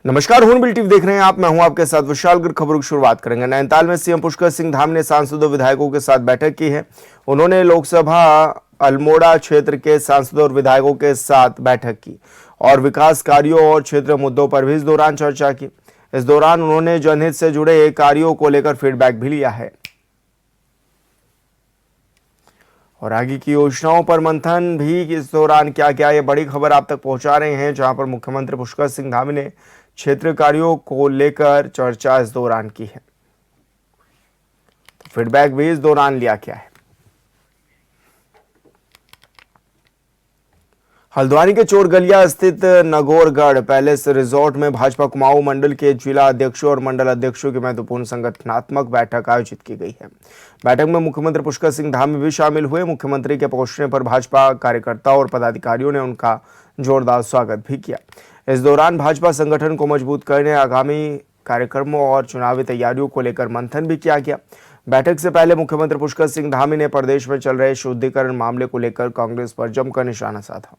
नमस्कार, हूं bill TV देख रहे हैं आप। मैं हूं आपके साथ विशाल। खबरों की शुरुआत करेंगे। नैनीताल में सीएम पुष्कर सिंह धामी ने सांसदों विधायकों के साथ बैठक की है। उन्होंने लोकसभा अल्मोड़ा क्षेत्र के सांसदों और विधायकों के साथ बैठक की और विकास कार्यों और क्षेत्र मुद्दों पर भी इस दौरान चर्चा की। इस दौरान उन्होंने जनहित से जुड़े कार्यों को लेकर फीडबैक भी लिया है और आगे की योजनाओं पर मंथन भी। इस दौरान क्या क्या, ये बड़ी खबर आप तक पहुंचा रहे हैं, जहां पर मुख्यमंत्री पुष्कर सिंह धामी ने क्षेत्रीय कार्यों को लेकर चर्चा इस दौरान की है। तो फीडबैक भी इस दौरान लिया गया है। हल्द्वानी के चोरगलिया स्थित नगौरगढ़ पैलेस रिजॉर्ट में भाजपा कुमाऊं मंडल के जिला अध्यक्षों और मंडल अध्यक्षों की महत्वपूर्ण संगठनात्मक बैठक आयोजित की गई है। बैठक में मुख्यमंत्री पुष्कर सिंह धामी भी शामिल हुए। मुख्यमंत्री के पहुंचने पर भाजपा कार्यकर्ताओं और पदाधिकारियों ने उनका जोरदार स्वागत भी किया। इस दौरान भाजपा संगठन को मजबूत करने, आगामी कार्यक्रमों और चुनावी तैयारियों को लेकर मंथन भी किया गया। बैठक से पहले मुख्यमंत्री पुष्कर सिंह धामी ने प्रदेश में चल रहे शुद्धिकरण मामले को लेकर कांग्रेस पर जमकर निशाना साधा।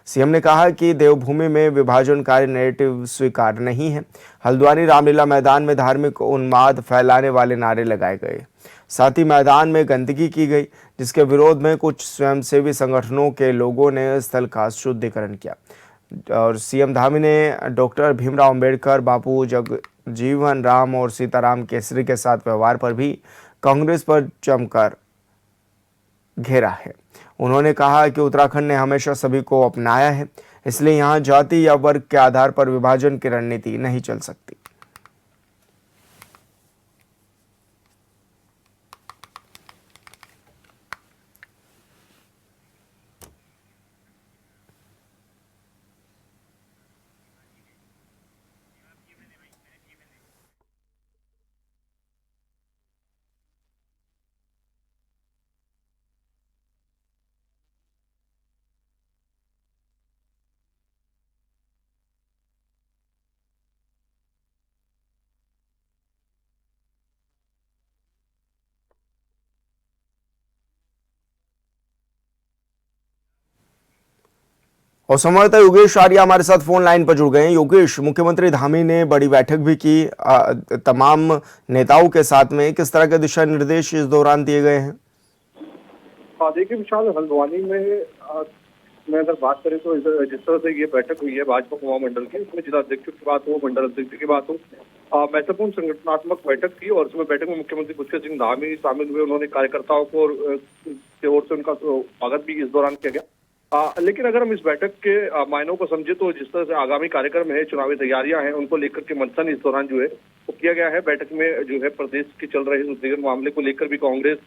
सीएम ने कहा कि देवभूमि में विभाजनकारी नैरेटिव स्वीकार नहीं है। हल्द्वानी रामलीला मैदान में धार्मिक उन्माद फैलाने वाले नारे लगाए गए, साथ ही मैदान में गंदगी की गई, जिसके विरोध में कुछ स्वयंसेवी संगठनों के लोगों ने स्थल का शुद्धिकरण किया। और सीएम धामी ने डॉक्टर भीमराव अंबेडकर, बापू जगजीवन राम और सीताराम केसरी के साथ व्यवहार पर भी कांग्रेस पर जमकर घेरा है। उन्होंने कहा कि उत्तराखंड ने हमेशा सभी को अपनाया है, इसलिए यहां जाति या वर्ग के आधार पर विभाजन की रणनीति नहीं चल सकती। और संवाददाता योगेश आर्य हमारे साथ फोन लाइन पर जुड़ गए हैं। योगेश, मुख्यमंत्री धामी ने बड़ी बैठक भी की तमाम नेताओं के साथ में, किस तरह के दिशा निर्देश इस दौरान दिए गए हैं? देखिए विशाल, हल्द्वानी में अगर बात करें तो जिस तरह से ये बैठक हुई है भाजपा कुमाऊं मंडल की, उसमें जिला अध्यक्षों की बात हो, मंडल अध्यक्ष की बात हो, महत्वपूर्ण संगठनात्मक बैठक थी। और उसमें बैठक में मुख्यमंत्री पुष्कर सिंह धामी शामिल हुए। उन्होंने कार्यकर्ताओं को की ओर से उनका स्वागत भी इस दौरान किया गया। लेकिन अगर हम इस बैठक के मायनों को समझे तो जिस तरह से आगामी कार्यक्रम है, चुनावी तैयारियां हैं, उनको लेकर के मंथन इस दौरान जो है वो किया गया है। बैठक में जो है प्रदेश के चल रहे शुद्धिकरण मामले को लेकर भी कांग्रेस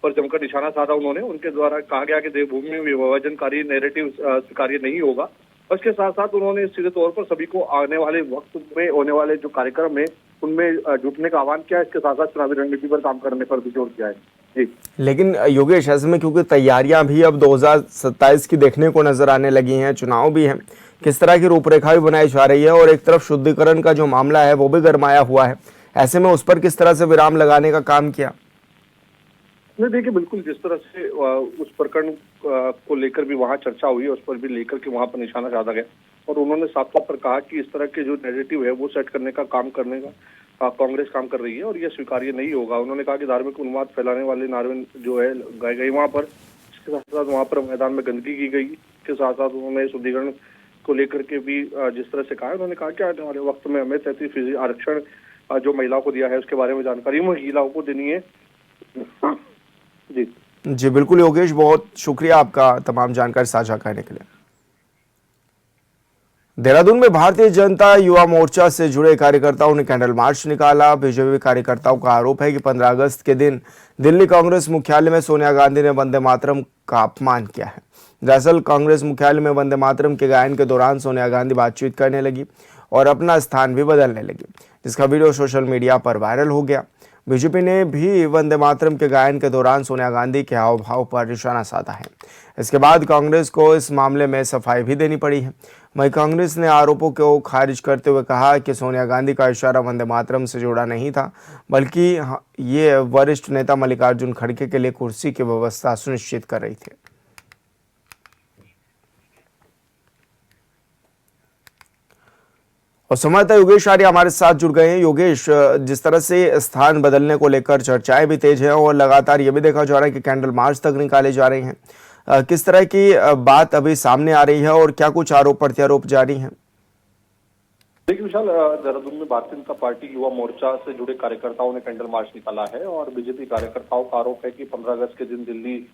पर जमकर निशाना साधा उन्होंने। उनके द्वारा कहा गया कि देवभूमि में विभाजनकारी नैरेटिव स्वीकार्य नहीं होगा। उसके साथ साथ उन्होंने सीधे तौर पर सभी को आने वाले वक्त में होने वाले जो कार्यक्रम है उनमें जुटने का आह्वान किया। इसके साथ साथ चुनावी रणनीति पर काम करने पर भी जोर दिया है। जी, लेकिन योगेश, ऐसे में क्योंकि तैयारियां भी अब 2027 की देखने को नजर आने लगी हैं, चुनाव भी है, किस तरह की रूपरेखा भी बनाई जा रही है और एक तरफ शुद्धिकरण का जो मामला है वो भी गरमाया हुआ है, ऐसे में उस पर किस तरह से विराम लगाने का काम किया? नहीं देखिए, बिल्कुल जिस तरह से उस प्रकरण को लेकर भी वहां चर्चा हुई, उस पर भी लेकर के वहां पर निशाना साधा गया। और उन्होंने साफ तौर पर कहा कि इस तरह के जो नैरेटिव है वो सेट करने का काम करने का कांग्रेस काम कर रही है और यह स्वीकार्य नहीं होगा। उन्होंने कहा कि धार्मिक उन्माद फैलाने वाले नारे जो है गाए गए वहां पर, इसके साथ साथ वहां पर मैदान में गंदगी की गई। इसके साथ साथ उन्होंने शुद्धिकरण को लेकर के भी जिस तरह से कहा, उन्होंने कहा कि आने वाले वक्त में हमें 33% आरक्षण जो महिलाओं को दिया है उसके बारे में जानकारी महिलाओं को देनी है। जी बिल्कुल योगेश, बहुत शुक्रिया आपका तमाम जानकारी साझा करने के लिए। देहरादून में भारतीय जनता युवा मोर्चा से जुड़े कार्यकर्ताओं ने कैंडल मार्च निकाला। बीजेपी कार्यकर्ताओं का आरोप है कि 15 अगस्त के दिन दिल्ली कांग्रेस मुख्यालय में सोनिया गांधी ने वंदे मातरम का अपमान किया है। दरअसल कांग्रेस मुख्यालय में वंदे मातरम के गायन के दौरान सोनिया गांधी बातचीत करने लगी और अपना स्थान भी बदलने लगी, जिसका वीडियो सोशल मीडिया पर वायरल हो गया। बीजेपी ने भी वंदे मातरम के गायन के दौरान सोनिया गांधी के हाव भाव पर निशाना साधा है। इसके बाद कांग्रेस को इस मामले में सफाई भी देनी पड़ी है। वहीं कांग्रेस ने आरोपों को खारिज करते हुए कहा कि सोनिया गांधी का इशारा वंदे मातरम से जुड़ा नहीं था, बल्कि ये वरिष्ठ नेता मल्लिकार्जुन खड़गे के लिए कुर्सी की व्यवस्था सुनिश्चित कर रही थी। और संवाददाता योगेश आर्य हमारे साथ जुड़ गए हैं। योगेश, जिस तरह से स्थान बदलने को लेकर चर्चाएं भी तेज हैं और लगातार ये भी देखा जा रहा है कि कैंडल मार्च तक निकाले जा रहे हैं, किस तरह की बात अभी सामने आ रही है और क्या कुछ आरोप प्रत्यारोप जारी हैं? देखिए विशाल, देहरादून में भारतीय जनता पार्टी युवा मोर्चा से जुड़े कार्यकर्ताओं ने कैंडल मार्च निकाला है और बीजेपी कार्यकर्ताओं का आरोप है कि 15 अगस्त के दिन दिल्ली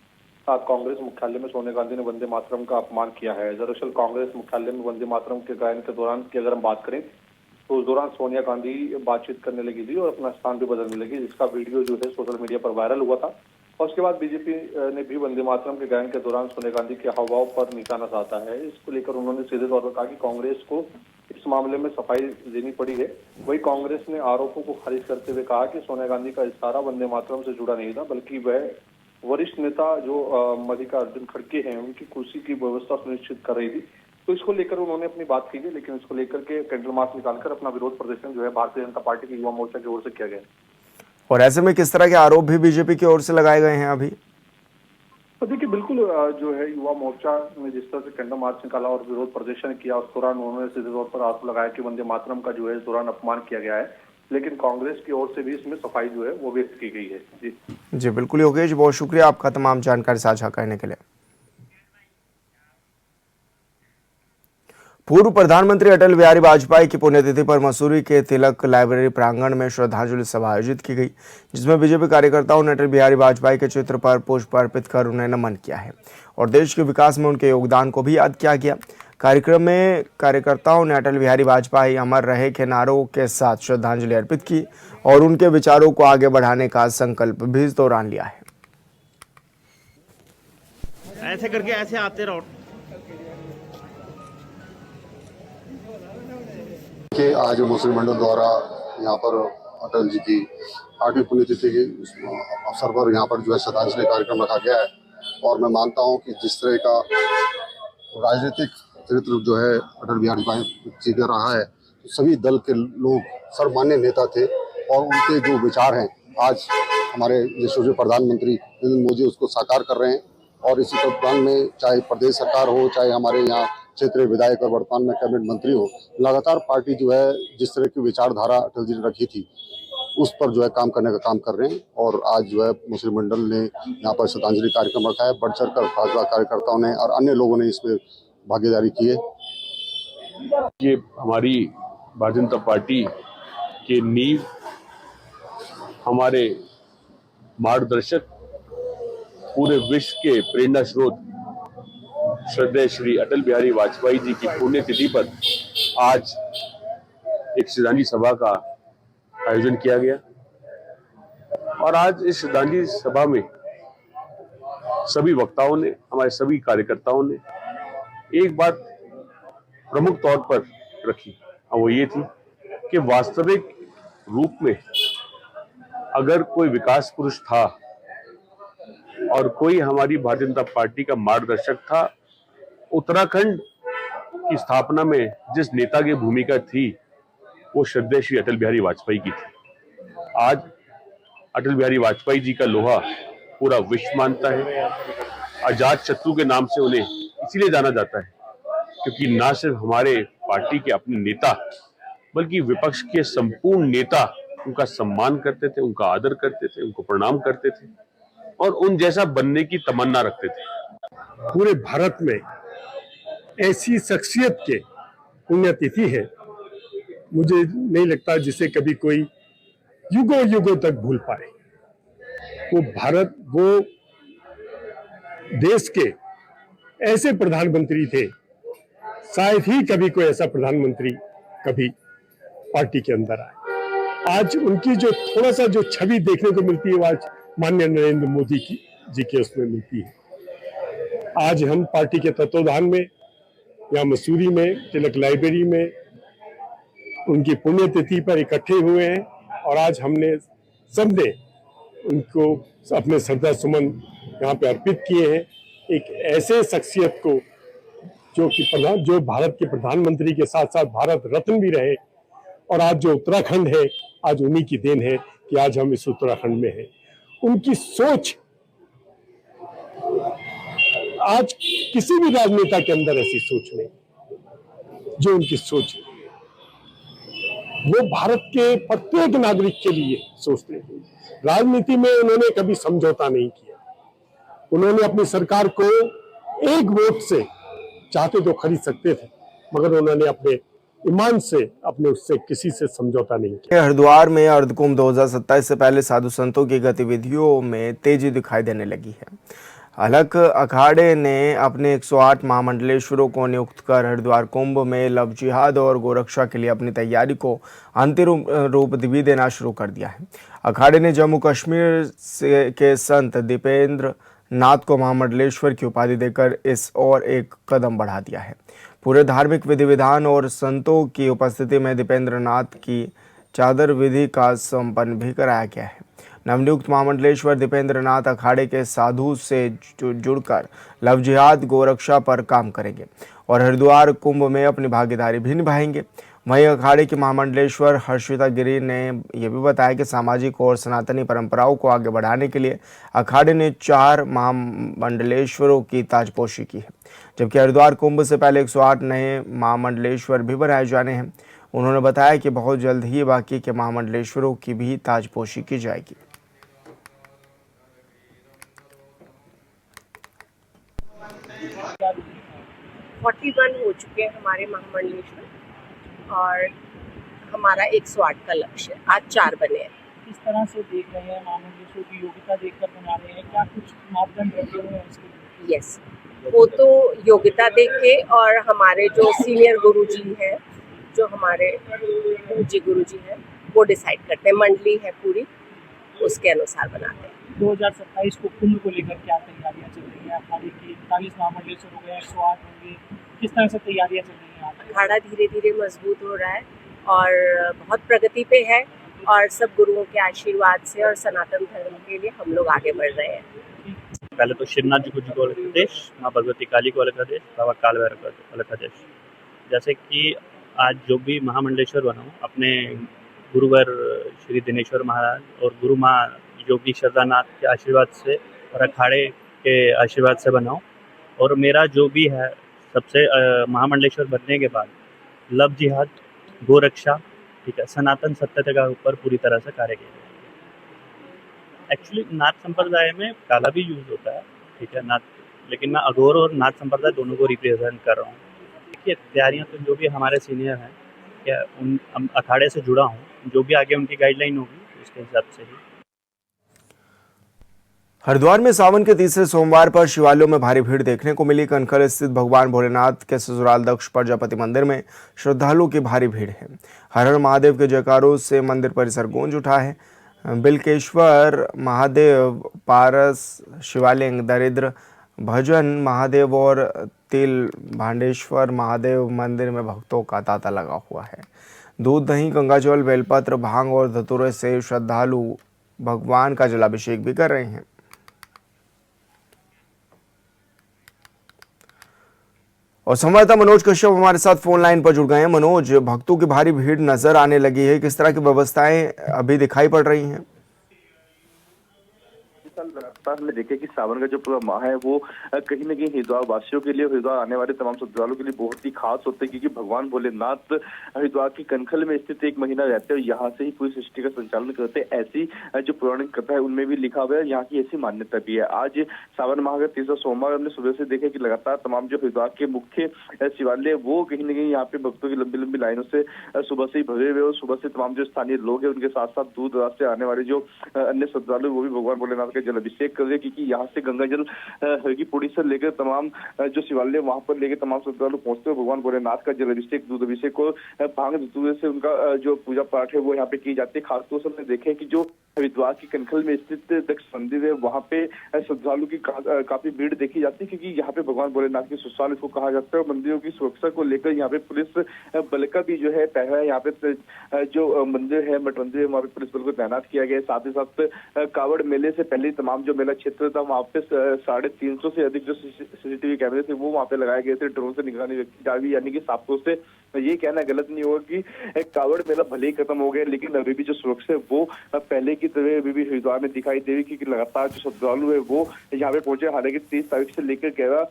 कांग्रेस मुख्यालय में सोनिया गांधी ने वंदे मातरम का अपमान किया है। दरअसल कांग्रेस मुख्यालय में वंदे मातरम के गायन के दौरान की अगर हम बात करें तो उस दौरान सोनिया गांधी बातचीत करने लगी थी और अपना स्थान भी बदलने लगी, जिसका वीडियो जो है सोशल मीडिया पर वायरल हुआ था। और उसके बाद बीजेपी ने भी वंदे मातरम के गायन के दौरान सोनिया गांधी के हावभाव पर निशाना साधा है। इसको लेकर उन्होंने सीधे तौर पर कहा कि कांग्रेस को इस मामले में सफाई देनी पड़ी है। वही कांग्रेस ने आरोपों को खारिज करते हुए कहा कि सोनिया गांधी का इशारा वंदे मातरम से जुड़ा नहीं था, बल्कि वह वरिष्ठ नेता जो मल्लिकार्जुन खड़गे हैं उनकी कुर्सी की व्यवस्था सुनिश्चित कर रही थी। तो इसको लेकर उन्होंने अपनी बात की है, लेकिन इसको लेकर के कैंडल मार्च निकालकर अपना विरोध प्रदर्शन जो है भारतीय जनता पार्टी के युवा मोर्चा की ओर से किया गया। और ऐसे में किस तरह के आरोप भी बीजेपी की ओर से लगाए गए हैं अभी? तो देखिए बिल्कुल, जो है युवा मोर्चा ने जिस तरह से कैंडल मार्च निकाला और विरोध प्रदर्शन किया, उस दौरान उन्होंने सीधे तौर पर आरोप लगाया कि वंदे मातरम का जो है इस दौरान अपमान किया गया है, लेकिन कांग्रेस की ओर से भी इसमें सफाई जो है वो व्यक्त की गई है। जी बिल्कुल योगेश, बहुत शुक्रिया आपका तमाम जानकारी साझा करने के लिए। पूर्व प्रधानमंत्री अटल बिहारी वाजपेयी की पुण्यतिथि पर मसूरी के तिलक लाइब्रेरी प्रांगण में श्रद्धांजलि सभा आयोजित की गई, जिसमें बीजेपी कार्यकर्ताओं ने अटल बिहारी वाजपेयी के चित्र पर पुष्प अर्पित कर उन्हें नमन किया है और देश के विकास में उनके योगदान को भी याद किया गया। कार्यक्रम में कार्यकर्ताओं ने अटल बिहारी वाजपेयी अमर रहे के नारों के साथ श्रद्धांजलि अर्पित की और उनके विचारों को आगे बढ़ाने का संकल्प भी इस दौरान लिया है। ऐसे करके ऐसे आते रहो। कि आज मुस्लिम मंडल द्वारा यहाँ पर अटल जी की 8वीं पुण्यतिथि के अवसर पर यहाँ पर जो है श्रद्धांजलि कार्यक्रम रखा गया है। और मैं मानता हूँ कि जिस तरह का राजनीतिक चरित्र जो है अटल बिहारी वाजपेयी जी का रहा है, तो सभी दल के लोग सर्वमान्य नेता थे और उनके जो विचार हैं आज हमारे यशस्वी प्रधानमंत्री नरेंद्र मोदी उसको साकार कर रहे हैं। और इसी दौरान में चाहे प्रदेश सरकार हो, चाहे हमारे यहाँ क्षेत्रीय विधायक और वर्तमान में कैबिनेट मंत्री हो, लगातार पार्टी जो है जिस तरह की विचारधारा अटल जी ने रखी थी उस पर जो है काम करने का काम कर रहे हैं। और आज जो है मुस्लिम मंडल ने यहाँ पर श्रद्धांजलि कार्यक्रम रखा है। बढ़ चढ़कर भाजपा कार्यकर्ताओं ने और अन्य लोगों ने इसमें भागीदारी की है। ये हमारी भारतीय जनता पार्टी के नींव, हमारे मार्गदर्शक, पूरे विश्व के प्रेरणा स्रोत श्रद्धेय श्री अटल बिहारी वाजपेयी जी की पुण्यतिथि पर आज एक श्रद्धांजलि सभा का आयोजन किया गया। और आज इस श्रद्धांजलि सभा में सभी वक्ताओं ने, हमारे सभी कार्यकर्ताओं ने एक बात प्रमुख तौर पर रखी, और वो ये थी कि वास्तविक रूप में अगर कोई विकास पुरुष था और कोई हमारी भारतीय जनता पार्टी का मार्गदर्शक था, उत्तराखंड की स्थापना में जिस नेता की भूमिका थी वो श्रद्धेय श्री अटल बिहारी वाजपेयी की थी। आज अटल बिहारी वाजपेयी जी का लोहा पूरा विश्व मानता है। अजात शत्रु के नाम से उन्हें इसीलिए जाना जाता है क्योंकि न सिर्फ हमारे पार्टी के अपने नेता बल्कि विपक्ष के संपूर्ण नेता उनका सम्मान करते थे, उनका आदर करते थे, उनको प्रणाम करते थे और उन जैसा बनने की तमन्ना रखते थे। पूरे भारत में ऐसी शख्सियत के पुण्यतिथि है, मुझे नहीं लगता जिसे कभी कोई युगों युगों तक भूल पाए। वो भारत, वो देश के ऐसे प्रधानमंत्री थे, शायद ही कभी कोई ऐसा प्रधानमंत्री कभी पार्टी के अंदर आए। आज उनकी जो थोड़ा सा जो छवि देखने को मिलती है वो आज माननीय नरेंद्र मोदी जी के उसमें मिलती है। आज हम पार्टी के तत्वाधान में यहाँ मसूरी में तिलक लाइब्रेरी में उनकी पुण्यतिथि पर इकट्ठे हुए हैं और आज हमने सबने उनको अपने श्रद्धा सुमन यहाँ पे अर्पित किए हैं। एक ऐसे शख्सियत को जो भारत के प्रधानमंत्री के साथ साथ भारत रत्न भी रहे, और आज जो उत्तराखंड है आज उन्हीं की देन है कि आज हम इस उत्तराखंड में हैं। उनकी सोच आज किसी भी राजनेता के अंदर ऐसी सोच नहीं जो उनकी सोच है। वो भारत के प्रत्येक नागरिक के लिए सोचते हैं। राजनीति में उन्होंने कभी समझौता नहीं किया। उन्होंने अपनी सरकार को एक वोट से चाहते तो खरीद सकते थे, मगर उन्होंने अपने ईमान से अपने उससे किसी से समझौता नहीं किया। हरिद्वार में अर्धकुंभ 2027 से पहले साधु संतों की गतिविधियों में तेजी दिखाई देने लगी है। अलख अखाड़े ने अपने 108 महामंडलेश्वरों को नियुक्त कर हरिद्वार कुंभ में लव जिहाद और गोरक्षा के लिए अपनी तैयारी को अंतिम रूप भी देना शुरू कर दिया है। अखाड़े ने जम्मू कश्मीर के संत दीपेंद्र नाथ को महामंडलेश्वर की उपाधि देकर इस और एक कदम बढ़ा दिया है। पूरे धार्मिक विधि विधान और संतों की उपस्थिति में दीपेंद्र नाथ की चादर विधि का संपन्न भी कराया गया है। नवनियुक्त महामंडलेश्वर दीपेंद्र नाथ अखाड़े के साधु से जुड़कर लव जिहाद गोरक्षा पर काम करेंगे और हरिद्वार कुंभ में अपनी भागीदारी भी निभाएंगे। वहीं अखाड़े के महामंडलेश्वर हर्षिता गिरी ने यह भी बताया कि सामाजिक और सनातनी परंपराओं को आगे बढ़ाने के लिए अखाड़े ने 4 महामंडलेश्वरों की ताजपोशी की है, जबकि हरिद्वार कुंभ से पहले 108 नए महामंडलेश्वर भी बनाए जाने हैं। उन्होंने बताया कि बहुत जल्द ही बाकी के महामंडलेश्वरों की भी ताजपोशी की जाएगी। 41 हो चुके हैं हमारे महामंडलेश्वर और हमारा 108 का लक्ष्य, आज 4 बने हैं। किस तरह से देख रहे हैं महामंडलेश्वर की योग्यता देखकर बना रहे हैं, क्या कुछ मापदंड रखे हुए हैं इसके लिए? यस, वो तो योग्यता देख के और हमारे जो सीनियर गुरुजी हैं, जो हमारे पूज्य गुरुजी हैं, वो डिसाइड करते हैं। मंडली है पूरी, उसके अनुसार बनाते हैं। 2027 को कुंभ को लेकर क्या तैयारियां चल रही हैं? अखाड़े की 41 महामंडलेश्वर हो गए, 108 होंगे, किस तरह से तैयारियां चल रही हैं? अखाड़ा धीरे धीरे मजबूत हो रहा है और बहुत प्रगति पे है और सब गुरुओं के आशीर्वाद से और सनातन धर्म के लिए हम लोग आगे बढ़ रहे हैं। पहले तो शिवनाथ जी को अलग आदेश, माँ भगवती काली को अलग आदेश, बाबा काल भैरव को अलग आदेश। जैसे कि आज जो भी महामंडलेश्वर बनाऊँ अपने गुरुवर श्री दिनेश्वर महाराज और गुरु माँ योगी शरदानाथ के आशीर्वाद से और अखाड़े के आशीर्वाद से बनाऊँ, और मेरा जो भी है सबसे महामंडलेश्वर बनने के बाद लव जिहाद गोरक्षा, ठीक है, सनातन सत्यता के ऊपर पूरी तरह से कार्य किया जाए। एक्चुअली नाथ संप्रदाय में काला भी यूज होता है, ठीक है, नाथ, लेकिन मैं अघोर और नाथ संप्रदाय दोनों को रिप्रेजेंट कर रहा हूँ। देखिए तैयारियाँ तो जो भी हमारे सीनियर हैं, क्या उन अखाड़े से जुड़ा हूँ, जो भी आगे उनकी गाइडलाइन होगी उसके हिसाब से ही। हरिद्वार में सावन के तीसरे सोमवार पर शिवालयों में भारी भीड़ देखने को मिली। कनखल स्थित भगवान भोलेनाथ के ससुराल दक्ष प्रजापति मंदिर में श्रद्धालुओं की भारी भीड़ है। हर हर महादेव के जयकारों से मंदिर परिसर गूंज उठा है। बिलकेश्वर महादेव, पारस शिवालिंग, दरिद्र भजन महादेव और तिल भांडेश्वर महादेव मंदिर में भक्तों का तांता लगा हुआ है। दूध, दही, गंगाजल, बेलपत्र, भांग और धतूरे से श्रद्धालु भगवान का जलाभिषेक भी कर रहे हैं। और संवाददाता मनोज कश्यप हमारे साथ फोन लाइन पर जुड़ गए हैं। मनोज, भक्तों की भारी भीड़ नजर आने लगी है, किस तरह की व्यवस्थाएं अभी दिखाई पड़ रही हैं? लगातार हमने देखा कि सावन का जो पूरा माह है वो कहीं ना कहीं हरिद्वार वासियों के लिए, हरिद्वार आने वाले तमाम श्रद्धालुओं के लिए बहुत ही खास होते हैं, क्योंकि भगवान भोलेनाथ हरिद्वार की कनखल में स्थित एक महीना रहते हैं और यहाँ से ही पूरी सृष्टि का संचालन करते हैं। ऐसी जो पौराणिक कथा है उनमें भी लिखा हुआ है, यहाँ की ऐसी मान्यता भी है। आज सावन माह का तीसरा सोमवार हमने सुबह से देखा कि लगातार तमाम जो हरिद्वार के मुख्य शिवालय वो कहीं ना कहीं यहाँ पे भक्तों की लंबी लंबी लाइनों से सुबह से ही भरे हुए और सुबह से तमाम जो स्थानीय लोग हैं उनके साथ साथ दूर दराज से आने वाले जो अन्य श्रद्धालु वो भी भगवान भोलेनाथ का जल अभिषेक कर रहे, क्योंकि यहाँ से गंगा जल की पुड़ी से लेकर तमाम जो शिवालय वहां पर लेकर तमाम श्रद्धालु पहुंचते हैं। भगवान भोलेनाथ का जल अभिषेक, दूध अभिषेक और भांग धतूरे से उनका जो पूजा पाठ है वो यहाँ पे की जाती है। खासतौर से हमने देखे कि जो हरिद्वार की कनखल में स्थित दक्ष मंदिर है वहाँ पे श्रद्धालु की काफी भीड़ देखी जाती है, क्योंकि यहाँ पे भगवान भोलेनाथ की ससुराल इसको कहा जाता है। मंदिरों की सुरक्षा को लेकर यहाँ पे पुलिस बल का भी जो है पहरा है। यहाँ पे जो मंदिर है, मठ मंदिर है, वहाँ पे पुलिस बल को तैनात किया गया है। साथ ही साथ कावड़ मेले से पहले तमाम जो मेला क्षेत्र था वहाँ पे 350 से अधिक जो सीसीटीवी कैमरे थे वो वहाँ पे लगाए गए थे। ड्रोन से निगरानी रखी जा रही, यानी कि साफ तौर से ये कहना गलत नहीं होगा कि कावड़ मेला भले ही खत्म हो गया, लेकिन अभी भी जो सुरक्षा है वो पहले की तरह भी हरिद्वार में दिखाई दे रही, क्योंकि लगातार जो श्रद्धालु है वो यहाँ पे पहुंचे। हालांकि 30 तारीख से लेकर 11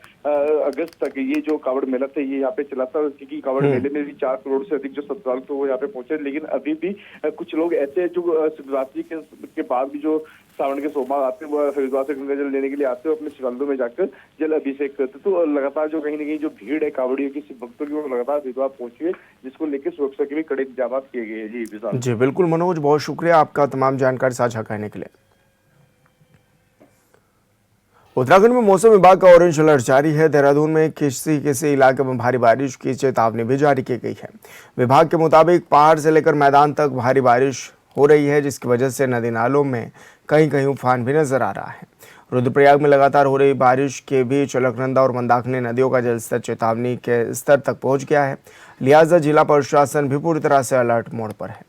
अगस्त तक ये जो कांवड़ मेला था ये यहाँ पे चला था, क्योंकि कांवड़ मेले में भी 4 करोड़ से अधिक जो श्रद्धालु थे वो यहाँ पे पहुंचे। लेकिन अभी भी कुछ लोग ऐसे जो शिवरात्रि के बाद भी जो सावन के सोमवार आते हैं वो हरिद्वार से गंगा जल लेने के लिए आते हैं, अपने शिवालयों में जाकर जल अभिषेक करते। तो लगातार जो कहीं ना कहीं जो भीड़ है कांवड़ियों की, शिव भक्तों की, वो लगातार हरिद्वार पहुंची है, जिसको लेकर सुरक्षा के भी कड़े इंतजाम किए गए हैं। जी विशाल। जी बिल्कुल मनोज, बहुत शुक्रिया आपका तमाम जानकारी साझा करने के लिए। उत्तराखंड में मौसम विभाग का ऑरेंज अलर्ट जारी है। देहरादून में किसी इलाके में भारी बारिश की चेतावनी भी जारी की गई है। विभाग के मुताबिक पहाड़ से लेकर मैदान तक भारी बारिश हो रही है, जिसकी वजह से नदी नालों में कहीं कहीं उफान भी नजर आ रहा है। रुद्रप्रयाग में लगातार हो रही बारिश के बीच अलकनंदा और मंदाकिनी नदियों का जलस्तर चेतावनी के स्तर तक पहुंच गया है। लिहाजा जिला प्रशासन भी पूरी तरह से अलर्ट मोड पर है।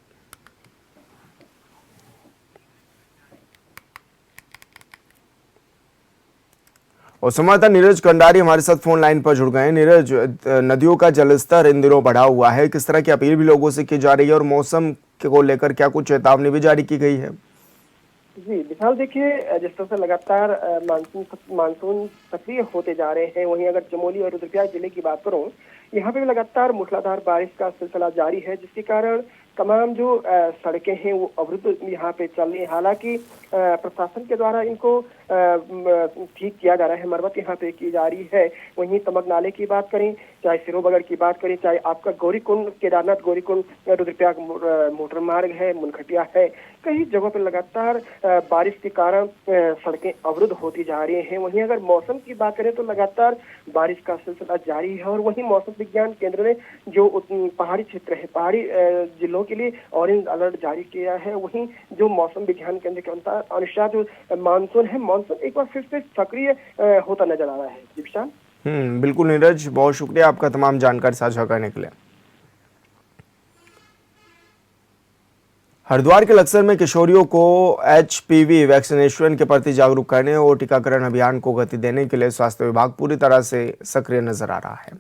और संवाददाता नीरज कंडारी हमारे साथ फोन लाइन पर जुड़ गए हैं। नीरज, नदियों का जलस्तर इन दिनों बढ़ा हुआ है, किस तरह की अपील भी लोगों से की जा रही है और मौसम को लेकर क्या कुछ चेतावनी भी जारी की गई है? जी विशाल, देखिए जिस तरह से लगातार मानसून सक्रिय होते जा रहे हैं, वहीं अगर चमोली और रुद्रप्रयाग जिले की बात करूं, यहाँ पे भी लगातार मूसलाधार बारिश का सिलसिला जारी है, जिसके कारण तमाम जो सड़कें हैं वो अवरुद्ध यहाँ पे चल रही है। हालांकि प्रशासन के द्वारा इनको ठीक किया जा रहा है, मरम्मत यहाँ पे की जा रही है। वहीं तमक नाले की बात करें, चाहे सिरोबगढ़ की बात करें, चाहे आपका गौरीकुंड, केदारनाथ गौरीकुंड रुद्रप्रयाग मोटर मार्ग है, मुनखटिया है, कई जगहों पर लगातार बारिश के कारण सड़कें अवरुद्ध होती जा रही हैं। वहीं अगर मौसम की बात करें तो लगातार बारिश का सिलसिला जारी है, और वहीं मौसम विज्ञान केंद्र ने जो पहाड़ी क्षेत्र है, पहाड़ी जिलों के लिए ऑरेंज अलर्ट जारी किया है। वहीं जो मौसम विज्ञान केंद्र के अनुसार जो मानसून है, मानसून एक बार फिर से सक्रिय होता नजर आ रहा है। जी विशाल। बिल्कुल नीरज, बहुत शुक्रिया आपका तमाम जानकारी साझा करने के लिए। हरिद्वार के लक्सर में किशोरियों को HPV वैक्सीनेशन के प्रति जागरूक करने और टीकाकरण अभियान को गति देने के लिए स्वास्थ्य विभाग पूरी तरह से सक्रिय नजर आ रहा है।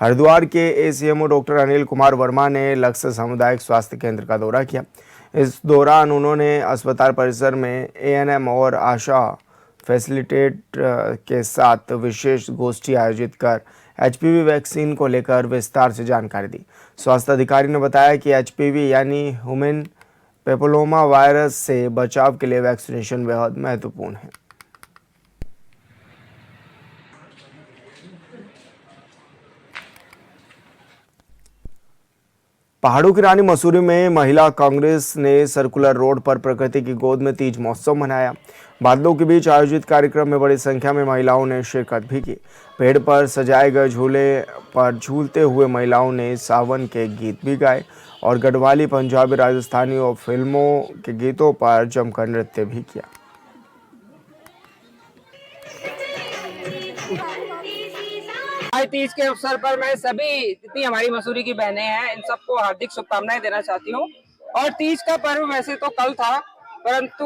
हरिद्वार के ACMO डॉक्टर अनिल कुमार वर्मा ने लक्सर सामुदायिक स्वास्थ्य केंद्र का दौरा किया। इस दौरान उन्होंने अस्पताल परिसर में ANM और आशा फैसिलिटेट के साथ विशेष गोष्ठी आयोजित कर HPV वैक्सीन को लेकर विस्तार से जानकारी दी। स्वास्थ्य अधिकारी ने बताया कि HPV यानी ह्यूमन पेपिलोमा वायरस से बचाव के लिए वैक्सीनेशन बेहद महत्वपूर्ण है। पहाड़ों की रानी मसूरी में महिला कांग्रेस ने सर्कुलर रोड पर प्रकृति की गोद में तीज महोत्सव मनाया। बादलों के बीच आयोजित कार्यक्रम में बड़ी संख्या में महिलाओं ने शिरकत भी की। पेड़ पर सजाए गए झूले पर झूलते हुए महिलाओं ने सावन के गीत भी गाए और गढ़वाली, पंजाबी, राजस्थानी और फिल्मों के गीतों पर जमकर नृत्य भी किया। आज तीज के अवसर पर मैं सभी जितनी हमारी मसूरी की बहनें हैं इन सबको हार्दिक शुभकामनाएं देना चाहती हूँ। और तीज का पर्व वैसे तो कल था, परंतु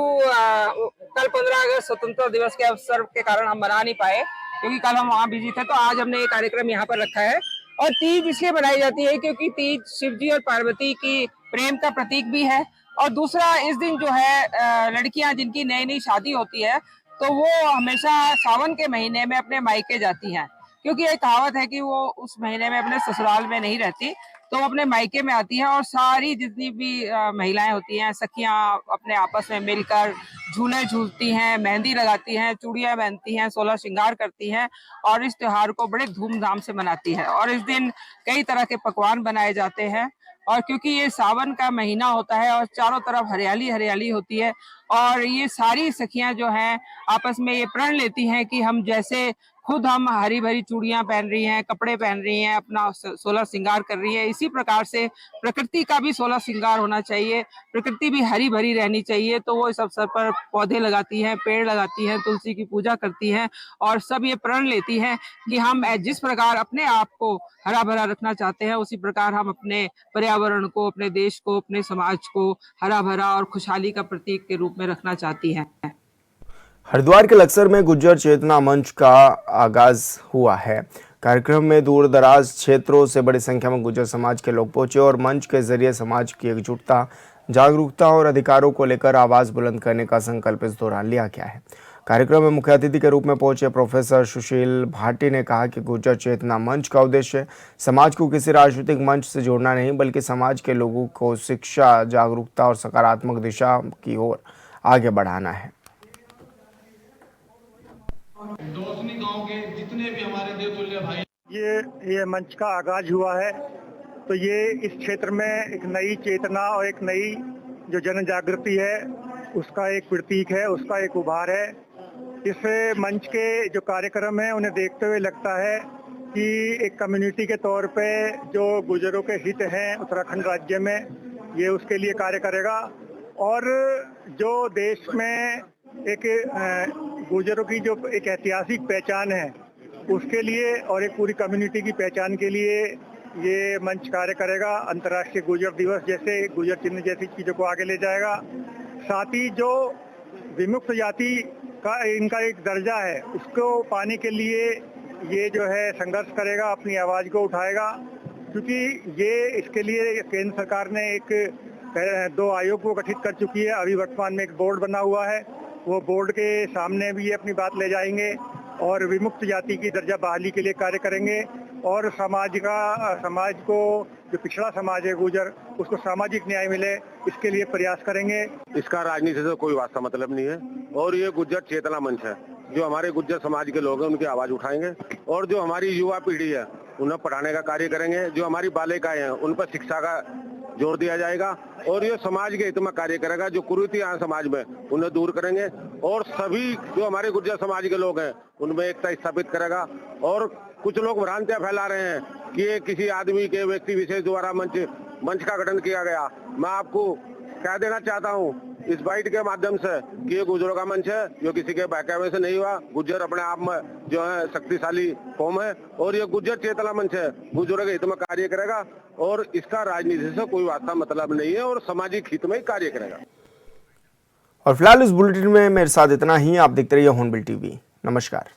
कल 15 अगस्त स्वतंत्रता दिवस के अवसर के कारण हम मना नहीं पाए, क्योंकि कल हम वहाँ बिजी थे। तो आज हमने ये कार्यक्रम यहाँ पर रखा है। और तीज इसलिए मनाई जाती है क्योंकि तीज शिव जी और पार्वती की प्रेम का प्रतीक भी है। और दूसरा, इस दिन जो है लड़कियां जिनकी नई नई शादी होती है तो वो हमेशा सावन के महीने में अपने मायके जाती हैं, क्योंकि एक कहावत है कि वो उस महीने में अपने ससुराल में नहीं रहती, तो वो अपने मायके में आती है। और सारी जितनी भी महिलाएं होती हैं, सखियां अपने आपस में मिलकर झूले झूलती हैं, मेहंदी लगाती हैं, चूड़ियां पहनती हैं, 16 श्रृंगार करती हैं और इस त्योहार को बड़े धूमधाम से मनाती है। और इस दिन कई तरह के पकवान बनाए जाते हैं। और क्योंकि ये सावन का महीना होता है और चारों तरफ हरियाली हरियाली होती है, और ये सारी सखियां जो हैं आपस में ये प्रण लेती हैं कि हम जैसे खुद हम हरी भरी चूड़ियां पहन रही हैं, कपड़े पहन रही हैं, अपना 16 श्रृंगार कर रही है, इसी प्रकार से प्रकृति का भी 16 श्रृंगार होना चाहिए, प्रकृति भी हरी भरी रहनी चाहिए। तो वो इस अवसर पर पौधे लगाती हैं, पेड़ लगाती हैं, तुलसी की पूजा करती हैं और सब ये प्रण लेती हैं कि हम जिस प्रकार अपने आप को हरा भरा रखना चाहते हैं, उसी प्रकार हम अपने पर्यावरण को, अपने देश को, अपने समाज को हरा भरा और खुशहाली का प्रतीक के रूप में रखना चाहती हैं। हरिद्वार के लक्सर में गुज्जर चेतना मंच का आगाज हुआ है। कार्यक्रम में दूर दराज क्षेत्रों से बड़ी संख्या में गुज्जर समाज के लोग पहुंचे और मंच के जरिए समाज की एकजुटता जागरूकता और अधिकारों को लेकर आवाज बुलंद करने का संकल्प इस दौरान लिया गया है। कार्यक्रम में मुख्य अतिथि के रूप में पहुंचे प्रोफेसर सुशील भाटी ने कहा कि गुर्जर चेतना मंच का उद्देश्य समाज को किसी राजनीतिक मंच से जोड़ना नहीं, बल्कि समाज के लोगों को शिक्षा, जागरूकता और सकारात्मक दिशा की ओर आगे बढ़ाना है। दोसनी गांव के जितने भी हमारे देवतुल्य भाई, ये मंच का आगाज हुआ है, तो ये इस क्षेत्र में एक नई चेतना और एक नई जो जन जागृति है उसका एक प्रतीक है, उसका एक उभार है। इस मंच के जो कार्यक्रम है उन्हें देखते हुए लगता है कि एक कम्युनिटी के तौर पे जो गुर्जरों के हित हैं उत्तराखंड राज्य में, ये उसके लिए कार्य करेगा और जो देश में एक गुर्जरों की जो एक ऐतिहासिक पहचान है उसके लिए और एक पूरी कम्युनिटी की पहचान के लिए ये मंच कार्य करेगा। अंतर्राष्ट्रीय गुर्जर दिवस जैसे गुर्जर चिन्ह जैसी चीज़ों को आगे ले जाएगा। साथ ही जो विमुक्त जाति का इनका एक दर्जा है उसको पाने के लिए ये जो है संघर्ष करेगा, अपनी आवाज़ को उठाएगा, क्योंकि ये इसके लिए केंद्र सरकार ने एक 2 आयोग को गठित कर चुकी है। अभी वर्तमान में एक बोर्ड बना हुआ है, वो बोर्ड के सामने भी अपनी बात ले जाएंगे और विमुक्त जाति की दर्जा बहाली के लिए कार्य करेंगे और समाज को जो पिछड़ा समाज है गुर्जर, उसको सामाजिक न्याय मिले, इसके लिए प्रयास करेंगे। इसका राजनीति से कोई वास्ता मतलब नहीं है और ये गुर्जर चेतना मंच है। जो हमारे गुर्जर समाज के लोग हैं उनकी आवाज उठाएंगे और जो हमारी युवा पीढ़ी है उन्हें पढ़ाने का कार्य करेंगे। जो हमारी बालिकाएं हैं उन पर शिक्षा का जोर दिया जाएगा और ये समाज के हित में कार्य करेगा। जो कुरीतियां समाज में उन्हें दूर करेंगे और सभी जो हमारे गुर्जर समाज के लोग हैं उनमें एकता स्थापित करेगा। और कुछ लोग भ्रांतियां फैला रहे हैं कि ये किसी आदमी के व्यक्ति विशेष द्वारा मंच का गठन किया गया। मैं आपको कह देना चाहता हूँ इस बाइट के माध्यम से कि ये गुर्जरों का मंच है, जो किसी के बहकावे से नहीं हुआ। गुर्जर अपने आप में जो है शक्तिशाली कौम है और ये गुर्जर चेतना मंच है, गुर्जरों के हित में कार्य करेगा और इसका राजनीति से कोई वास्ता मतलब नहीं है और सामाजिक हित में ही कार्य करेगा। और फिलहाल इस बुलेटिन में मेरे साथ इतना ही। आप देखते रहिए हॉर्नबिल टीवी। नमस्कार।